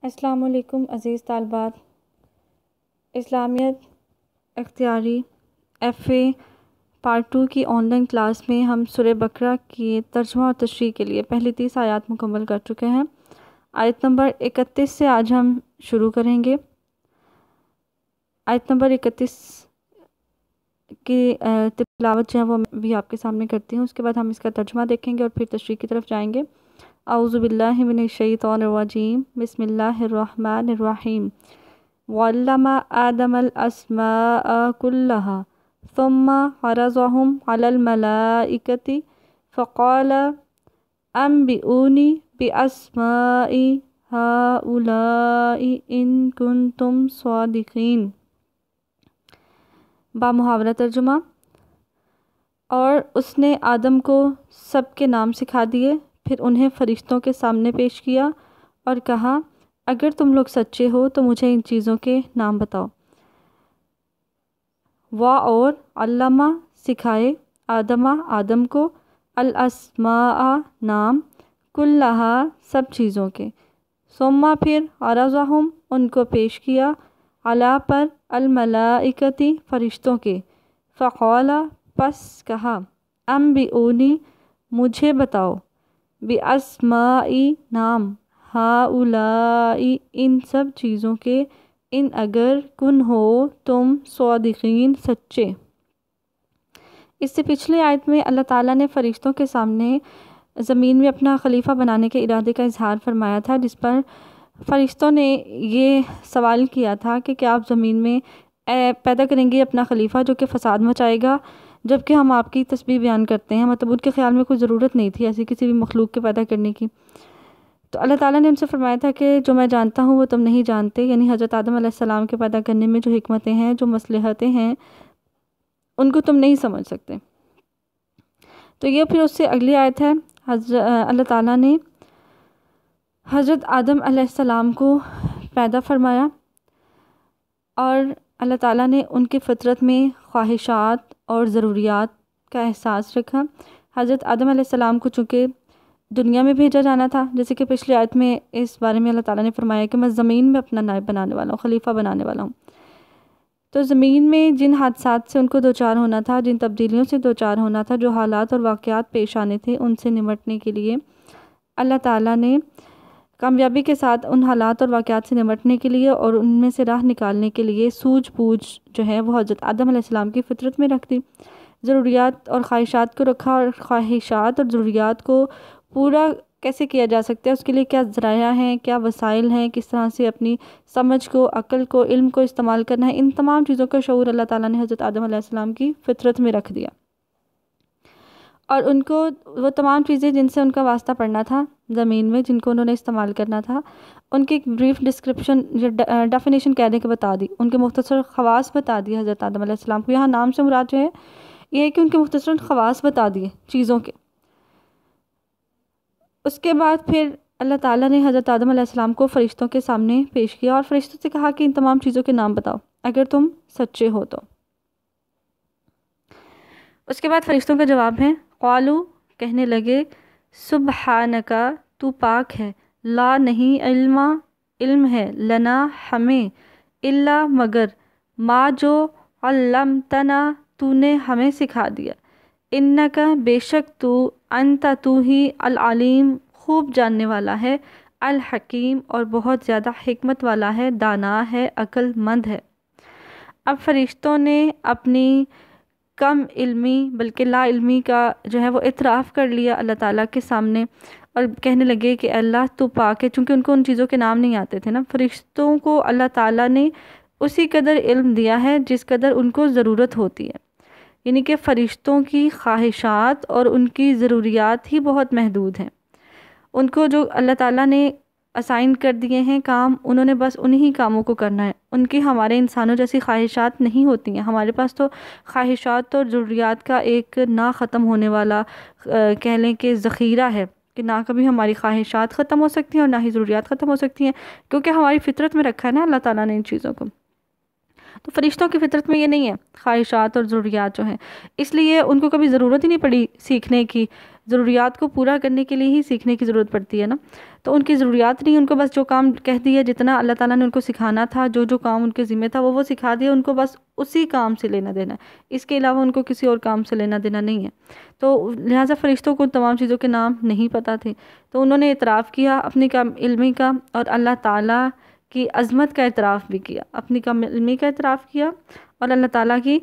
السلام علیکم عزیز طالبات، اسلامیت اختیاری FA پارٹ 2 کی آن لائن کلاس میں ہم سورہ بقرہ کی ترجمہ اور تشریح کے لیے پہلی 30 آیات مکمل کر چکے ہیں۔ آیت نمبر 31 سے آج ہم شروع کریں گے۔ آیت نمبر 31 کی تلاوت جو ہے وہ بھی آپ کے سامنے کرتی ہوں، اس کے بعد ہم اس کا ترجمہ دیکھیں گے اور پھر تشریح کی طرف جائیں گے۔ اعوذ باللہ من الشیطان الرجیم، بسم اللہ الرحمن الرحیم۔ وعلم آدم الاسماء كلها ثم عرضهم على الملائكة فقال انبئوني بأسماء هؤلاء إن كنتم صادقین۔ بامحاورہ ترجمہ۔ اور اس نے آدم کو سب کے نام سکھا دیے، پھر انہیں فرشتوں کے سامنے پیش کیا اور کہا اگر تم لوگ سچے ہو تو مجھے ان چیزوں کے نام بتاؤ۔ اور علامہ سکھائے آدم کو الاسماء نام کلہا سب چیزوں کے، ثم پھر عرضہم ان کو پیش کیا، علی پر الملائکتی فرشتوں کے، فقال پس کہا انبئونی مجھے بتاؤ، باسمائی نام، ہؤلائی ان سب چیزوں کے، ان اگر کن ہو تم صادقین سچے۔ اس سے پچھلی آیت میں اللہ تعالیٰ نے فرشتوں کے سامنے زمین میں اپنا خلیفہ بنانے کے ارادے کا اظہار فرمایا تھا، جس پر فرشتوں نے یہ سوال کیا تھا کہ کیا آپ زمین میں پیدا کریں گے اپنا خلیفہ جو کہ فساد مچائے گا، جبکہ ہم آپ کی تسبیح بیان کرتے ہیں۔ مطلب ان کے خیال میں کوئی ضرورت نہیں تھی ایسی کسی بھی مخلوق کے پیدا کرنے کی۔ تو اللہ تعالیٰ نے ان سے فرمایا تھا کہ جو میں جانتا ہوں وہ تم نہیں جانتے، یعنی حضرت آدم علیہ السلام کے پیدا کرنے میں جو حکمتیں ہیں، جو مصلحتیں ہیں، ان کو تم نہیں سمجھ سکتے۔ تو یہ پھر اس سے اگلی آیت ہے، اللہ تعالیٰ نے حضرت آدم علیہ السلام کو پیدا فرمایا اور اللہ تعالیٰ نے ان کی فطرت میں خواہشات اور ضروریات کا احساس رکھا۔ حضرت آدم علیہ السلام کو چونکہ دنیا میں بھیجا جانا تھا، جیسے کہ پچھلی آیت میں اس بارے میں اللہ تعالیٰ نے فرمایا کہ میں زمین میں اپنا نائب بنانے والا ہوں، خلیفہ بنانے والا ہوں۔ تو زمین میں جن حادثات سے ان کو دوچار ہونا تھا، جن تبدیلیوں سے دوچار ہونا تھا، جو حالات اور واقعات پیش آنے تھے، ان سے نمٹنے کے لیے اللہ تعالیٰ نے کامیابی کے ساتھ ان حالات اور واقعات سے نمٹنے کے لیے اور ان میں سے راہ نکالنے کے لیے سوجھ بوجھ جو ہے وہ حضرت آدم علیہ السلام کی فطرت میں رکھ دی، ضروریات اور خواہشات کو رکھا، اور خواہشات اور ضروریات کو پورا کیسے کیا جا سکتا ہے، اس کے لیے کیا ذرائع ہیں، کیا وسائل ہیں، کس طرح سے اپنی سمجھ کو، عقل کو، علم کو استعمال کرنا ہے، ان تمام چیزوں کا شعور اللہ تعالیٰ نے حضرت آدم علیہ السلام کی فطرت میں رکھ دیا۔ اور ان کو وہ تمام چیزیں جن سے ان کا واسطہ پڑنا تھا زمین میں، جن کو انہوں نے استعمال کرنا تھا، ان کی ایک بریف ڈسکرپشن یا ڈیفینیشن کہہ دیں کہ بتا دی، ان کے مختصر خواص بتا دیے حضرت آدم علیہ السلام کو۔ یہاں نام سے مراد جو ہے یہ ہے کہ ان کے مختصر خواص بتا دیے چیزوں کے۔ اس کے بعد پھر اللہ تعالیٰ نے حضرت آدم علیہ السلام کو فرشتوں کے سامنے پیش کیا اور فرشتوں سے کہا کہ ان تمام چیزوں کے نام بتاؤ اگر تم سچے ہو تو۔ اس کے بعد فرشتوں کا جواب ہے، قالو کہنے لگے، سبحانکا تو پاک ہے، لا نہیں علم ہے، لنا ہمیں، الا مگر، ما جو علمتنا تو نے ہمیں سکھا دیا، انکا بے شک تو، انتا تو ہی، العلیم خوب جاننے والا ہے، الحکیم اور بہت زیادہ حکمت والا ہے، دانا ہے، عقل مند ہے۔ اب فرشتوں نے اپنی کم علمی بلکہ لا علمی کا جو ہے وہ اعتراف کر لیا اللہ تعالیٰ کے سامنے، اور کہنے لگے کہ اللہ تو پاک ہے، چونکہ ان کو ان چیزوں کے نام نہیں آتے تھے نا۔ فرشتوں کو اللہ تعالیٰ نے اسی قدر علم دیا ہے جس قدر ان کو ضرورت ہوتی ہے، یعنی کہ فرشتوں کی خواہشات اور ان کی ضروریات ہی بہت محدود ہیں۔ ان کو جو اللہ تعالیٰ نے اسائن کر دیے ہیں کام، انہوں نے بس انہی کاموں کو کرنا ہے۔ ان کی ہمارے انسانوں جیسی خواہشات نہیں ہوتی ہیں، ہمارے پاس تو خواہشات اور ضروریات کا ایک نہ ختم ہونے والا کہہ لیں کہ ذخیرہ ہے، کہ نہ کبھی ہماری خواہشات ختم ہو سکتی ہیں اور نہ ہی ضروریات ختم ہو سکتی ہیں، کیونکہ ہماری فطرت میں رکھا ہے نا اللہ تعالیٰ نے ان چیزوں کو۔ تو فرشتوں کی فطرت میں یہ نہیں ہے، خواہشات اور ضروریات جو ہیں، اس لیے ان کو کبھی ضرورت ہی نہیں پڑی سیکھنے کی، ضروریات کو پورا کرنے کے لیے ہی سیکھنے کی ضرورت پڑتی ہے نا۔ تو ان کی ضروریات نہیں، ان کو بس جو کام کہہ دیا، جتنا اللہ تعالیٰ نے ان کو سکھانا تھا، جو جو کام ان کے ذمہ تھا وہ سکھا دیا، ان کو بس اسی کام سے لینا دینا ہے، اس کے علاوہ ان کو کسی اور کام سے لینا دینا نہیں ہے۔ تو لہٰذا فرشتوں کو تمام چیزوں کے نام نہیں پتہ تھے، تو انہوں نے اعتراف کیا اپنی کم علمی کا، اور اللہ تعالیٰ کی عظمت کا اعتراف بھی کیا، اپنی کم علمی کا اعتراف کیا اور اللہ تعالیٰ کی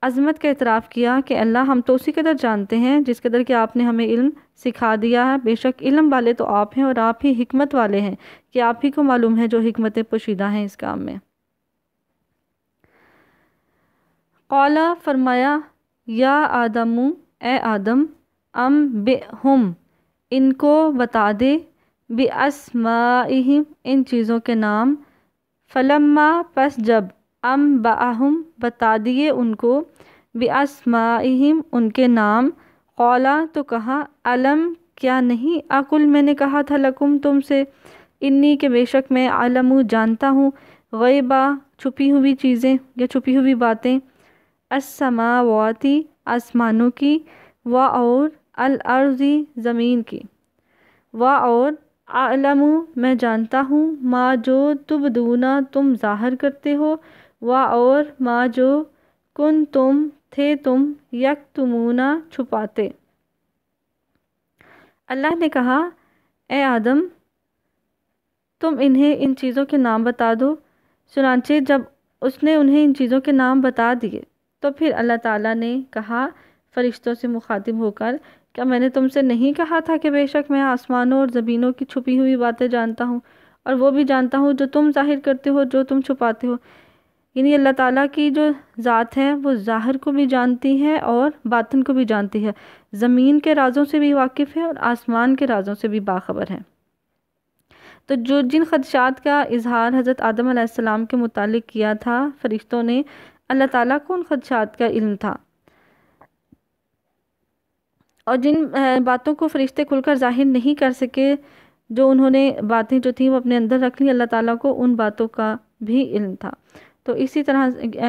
عظمت کا اعتراف کیا کہ اللہ ہم تو اسی قدر جانتے ہیں جس قدر کہ آپ نے ہمیں علم سکھا دیا ہے، بے شک علم والے تو آپ ہیں اور آپ ہی حکمت والے ہیں، کہ آپ ہی کو معلوم ہے جو حکمتیں پوشیدہ ہیں اس کام میں۔ قالا فرمایا، یا آدم اے آدم، انبئہم ان کو بتا دے، بِأَسْمَائِهِمْ ان چیزوں کے نام، فلما پس جب، انبأہم بتا دیے ان کو، بِأَسْمَائِهِمْ ان کے نام، قالا تو کہا، علم کیا نہیں، اقل میں نے کہا تھا، لکم تم سے، انی کہ بے شک میں، علم جانتا ہوں، غیبہ چھپی ہوئی چیزیں یا چھپی ہوئی باتیں، السماواتی آسمانوں کی، و اور الارضی زمین کی، و اور اعلم میں جانتا ہوں، ما جو تبدونا تم ظاہر کرتے ہو، و اور ما جو کن تم تھے تم یکتمونا چھپاتے۔ اللہ نے کہا، اے آدم تم انہیں ان چیزوں کے نام بتا دو۔ چنانچہ جب اس نے انہیں ان چیزوں کے نام بتا دیے تو پھر اللہ تعالیٰ نے کہا فرشتوں سے مخاطب ہو کر، کیا میں نے تم سے نہیں کہا تھا کہ بے شک میں آسمانوں اور زمینوں کی چھپی ہوئی باتیں جانتا ہوں، اور وہ بھی جانتا ہوں جو تم ظاہر کرتے ہو، جو تم چھپاتے ہو۔ یعنی اللہ تعالیٰ کی جو ذات ہے وہ ظاہر کو بھی جانتی ہے اور باطن کو بھی جانتی ہے، زمین کے رازوں سے بھی واقف ہے اور آسمان کے رازوں سے بھی باخبر ہے۔ تو جو جن خدشات کا اظہار حضرت آدم علیہ السلام کے متعلق کیا تھا فرشتوں نے، اللہ تعالیٰ کو ان خدشات کا علم تھا، اور جن باتوں کو فرشتے کھل کر ظاہر نہیں کر سکے، جو انہوں نے باتیں جو تھیں وہ اپنے اندر رکھ لی، اللہ تعالیٰ کو ان باتوں کا بھی علم تھا۔ تو اسی طرح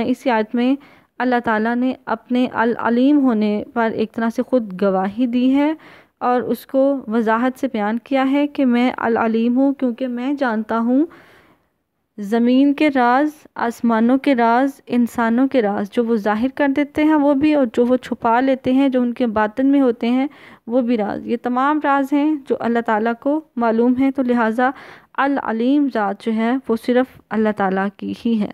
اسی آیت میں اللہ تعالیٰ نے اپنے العلیم ہونے پر ایک طرح سے خود گواہی دی ہے، اور اس کو وضاحت سے بیان کیا ہے کہ میں العلیم ہوں، کیونکہ میں جانتا ہوں زمین کے راز، آسمانوں کے راز، انسانوں کے راز، جو وہ ظاہر کر دیتے ہیں وہ بھی، اور جو وہ چھپا لیتے ہیں، جو ان کے باطن میں ہوتے ہیں وہ بھی راز، یہ تمام راز ہیں جو اللہ تعالیٰ کو معلوم ہیں۔ تو لہٰذا العلیم ذات جو ہے وہ صرف اللہ تعالیٰ کی ہی ہے۔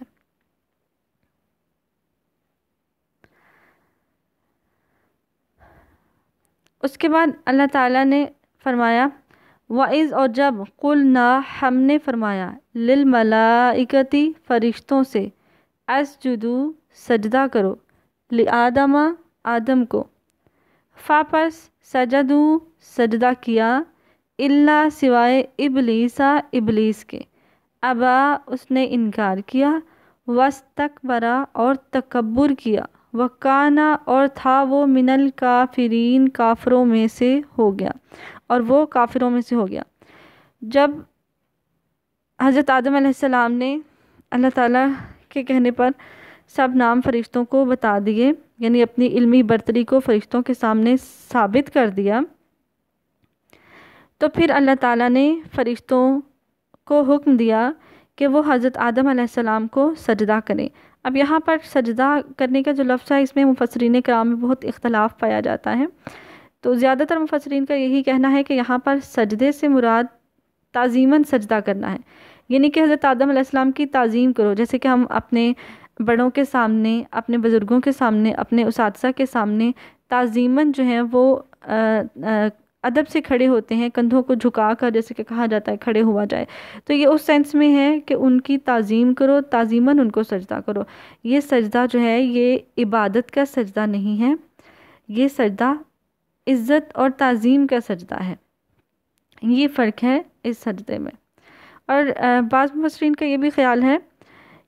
اس کے بعد اللہ تعالیٰ نے فرمایا، وَإِذْ اور جب، قُلْنَا ہم نے فرمایا، لِلْمَلَائِكَةِ فرشتوں سے، اسجدوا سجدہ کرو، لِآدَمَ آدم کو، فَپس سجدوا سجدہ کیا، إِلَّا سوائے ابلیسا ابلیس کے، ابا اس نے انکار کیا، وَاسْتَكْبَرَ اور تکبر کیا، وَكَانَ اور تھا وہ، مِنَ الْكَافِرِينَ کافروں میں سے ہو گیا، اور وہ کافروں میں سے ہو گیا۔ جب حضرت آدم علیہ السلام نے اللہ تعالیٰ کے کہنے پر سب نام فرشتوں کو بتا دیے، یعنی اپنی علمی برتری کو فرشتوں کے سامنے ثابت کر دیا، تو پھر اللہ تعالیٰ نے فرشتوں کو حکم دیا کہ وہ حضرت آدم علیہ السلام کو سجدہ کریں۔ اب یہاں پر سجدہ کرنے کا جو لفظ ہے اس میں مفسرین کرام میں بہت اختلاف پایا جاتا ہے، تو زیادہ تر مفسرین کا یہی کہنا ہے کہ یہاں پر سجدے سے مراد تعظیماً سجدہ کرنا ہے، یعنی کہ حضرت آدم علیہ السلام کی تعظیم کرو، جیسے کہ ہم اپنے بڑوں کے سامنے، اپنے بزرگوں کے سامنے، اپنے اساتذہ کے سامنے تعظیماً جو ہے وہ ادب سے کھڑے ہوتے ہیں، کندھوں کو جھکا کر، جیسے کہ کہا جاتا ہے کھڑے ہوا جائے، تو یہ اس سینس میں ہے کہ ان کی تعظیم کرو، تعظیماً ان کو سجدہ کرو۔ یہ سجدہ جو ہے یہ عبادت کا سجدہ نہیں ہے، یہ سجدہ عزت اور تعظیم کا سجدہ ہے، یہ فرق ہے اس سجدے میں۔ اور بعض مفسرین کا یہ بھی خیال ہے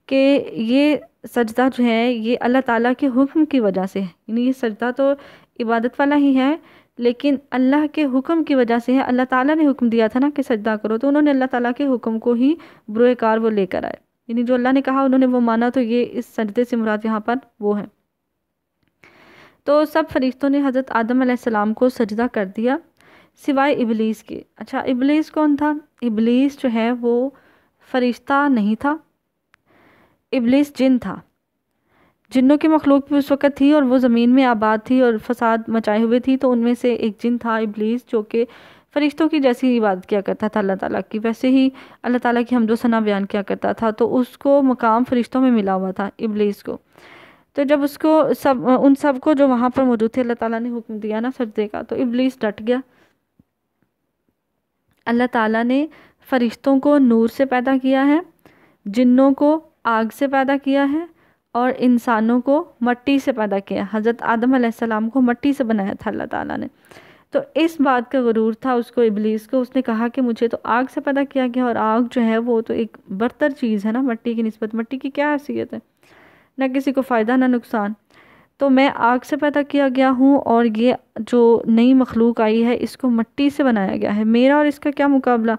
کہ یہ سجدہ جو ہے یہ اللہ تعالیٰ کے حکم کی وجہ سے ہے، یعنی یہ سجدہ تو عبادت والا ہی ہے لیکن اللہ کے حکم کی وجہ سے ہے، اللہ تعالیٰ نے حکم دیا تھا نا کہ سجدہ کرو، تو انہوں نے اللہ تعالیٰ کے حکم کو ہی بروئے کار وہ لے کر آئے۔ یعنی جو اللہ نے کہا انہوں نے وہ مانا، تو یہ اس سجدے سے مراد یہاں پر وہ ہے۔ تو سب فرشتوں نے حضرت آدم علیہ السلام کو سجدہ کر دیا سوائے ابلیس کے۔ اچھا، ابلیس کون تھا؟ ابلیس جو ہے وہ فرشتہ نہیں تھا، ابلیس جن تھا۔ جنوں کی مخلوق بھی اس وقت تھی اور وہ زمین میں آباد تھی اور فساد مچائے ہوئے تھی، تو ان میں سے ایک جن تھا ابلیس، جو کہ فرشتوں کی جیسی عبادت کیا کرتا تھا اللہ تعالیٰ کی، ویسے ہی اللہ تعالیٰ کی حمد و ثنا بیان کیا کرتا تھا، تو اس کو مقام فرشتوں میں ملا ہوا تھا ابلیس کو۔ تو جب اس کو ان سب کو جو وہاں پر موجود تھے اللہ تعالیٰ نے حکم دیا نا سجدے کا، تو ابلیس ڈٹ گیا۔ اللہ تعالیٰ نے فرشتوں کو نور سے پیدا کیا ہے، جنوں کو آگ سے پیدا کیا ہے، اور انسانوں کو مٹی سے پیدا کیا۔ حضرت آدم علیہ السلام کو مٹی سے بنایا تھا اللہ تعالیٰ نے۔ تو اس بات کا غرور تھا اس کو، ابلیس کو، اس نے کہا کہ مجھے تو آگ سے پیدا کیا گیا، اور آگ جو ہے وہ تو ایک برتر چیز ہے نا مٹی کی نسبت، مٹی کی کیا حیثیت ہے، نہ کسی کو فائدہ نہ نقصان، تو میں آگ سے پیدا کیا گیا ہوں، اور یہ جو نئی مخلوق آئی ہے اس کو مٹی سے بنایا گیا ہے، میرا اور اس کا کیا مقابلہ،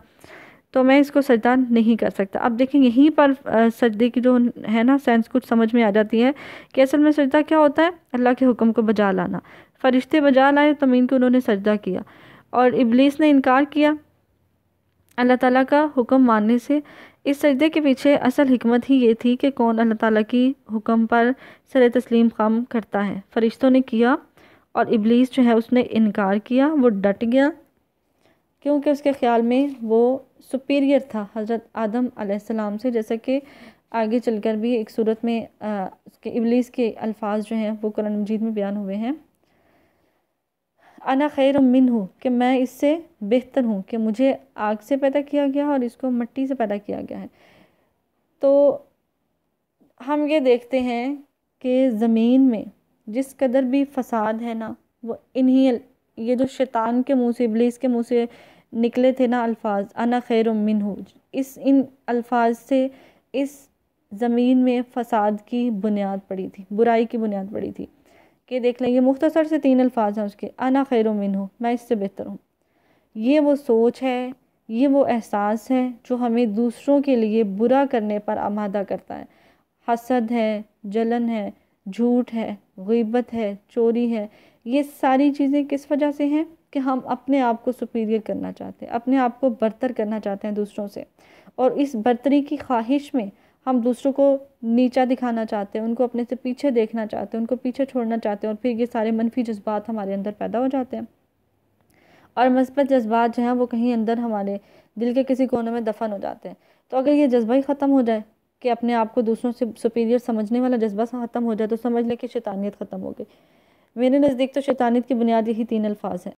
تو میں اس کو سجدہ نہیں کر سکتا۔ اب دیکھیں یہیں پر سجدے کی جو ہے نا سینس کچھ سمجھ میں آ جاتی ہے کہ اصل میں سجدہ کیا ہوتا ہے؟ اللہ کے حکم کو بجا لانا۔ فرشتے بجا لائے، زمین کو انہوں نے سجدہ کیا، اور ابلیس نے انکار کیا اللہ تعالیٰ کا حکم ماننے سے۔ اس سجدے کے پیچھے اصل حکمت ہی یہ تھی کہ کون اللہ تعالیٰ کی حکم پر سر تسلیم خم کرتا ہے۔ فرشتوں نے کیا اور ابلیس جو ہے اس نے انکار کیا، وہ ڈٹ گیا، کیونکہ اس کے خیال میں وہ سپیریئر تھا حضرت آدم علیہ السلام سے، جیسا کہ آگے چل کر بھی ایک صورت میں اس کے ابلیس کے الفاظ جو ہیں وہ قرآن مجید میں بیان ہوئے ہیں، انا خیر منہ، کہ میں اس سے بہتر ہوں، کہ مجھے آگ سے پیدا کیا گیا اور اس کو مٹی سے پیدا کیا گیا ہے۔ تو ہم یہ دیکھتے ہیں کہ زمین میں جس قدر بھی فساد ہے نا، وہ یہ جو شیطان کے منہ سے، ابلیس کے منہ سے نکلے تھے نا الفاظ، انا خیر منہ، ان الفاظ سے اس زمین میں فساد کی بنیاد پڑی تھی، برائی کی بنیاد پڑی تھی۔ کہ دیکھ لیں، یہ مختصر سے 3 الفاظ ہیں اس کے، انا خیر منہ، میں اس سے بہتر ہوں۔ یہ وہ سوچ ہے، یہ وہ احساس ہے جو ہمیں دوسروں کے لیے برا کرنے پر آمادہ کرتا ہے۔ حسد ہے، جلن ہے، جھوٹ ہے، غیبت ہے، چوری ہے، یہ ساری چیزیں کس وجہ سے ہیں؟ کہ ہم اپنے آپ کو سپیریئر کرنا چاہتے ہیں، اپنے آپ کو برتر کرنا چاہتے ہیں دوسروں سے، اور اس برتری کی خواہش میں ہم دوسروں کو نیچا دکھانا چاہتے ہیں، ان کو اپنے سے پیچھے دیکھنا چاہتے ہیں، ان کو پیچھے چھوڑنا چاہتے ہیں، اور پھر یہ سارے منفی جذبات ہمارے اندر پیدا ہو جاتے ہیں، اور مثبت جذبات جو ہیں وہ کہیں اندر ہمارے دل کے کسی کونے میں دفن ہو جاتے ہیں۔ تو اگر یہ جذبہ ہی ختم ہو جائے کہ اپنے آپ کو دوسروں سے سپیریئر سمجھنے والا جذبہ ختم ہو جائے، تو سمجھ لے کہ شیطانیت ختم ہو گئی۔ میرے نزدیک تو شیطانیت کی بنیاد یہی 3 الفاظ ہیں۔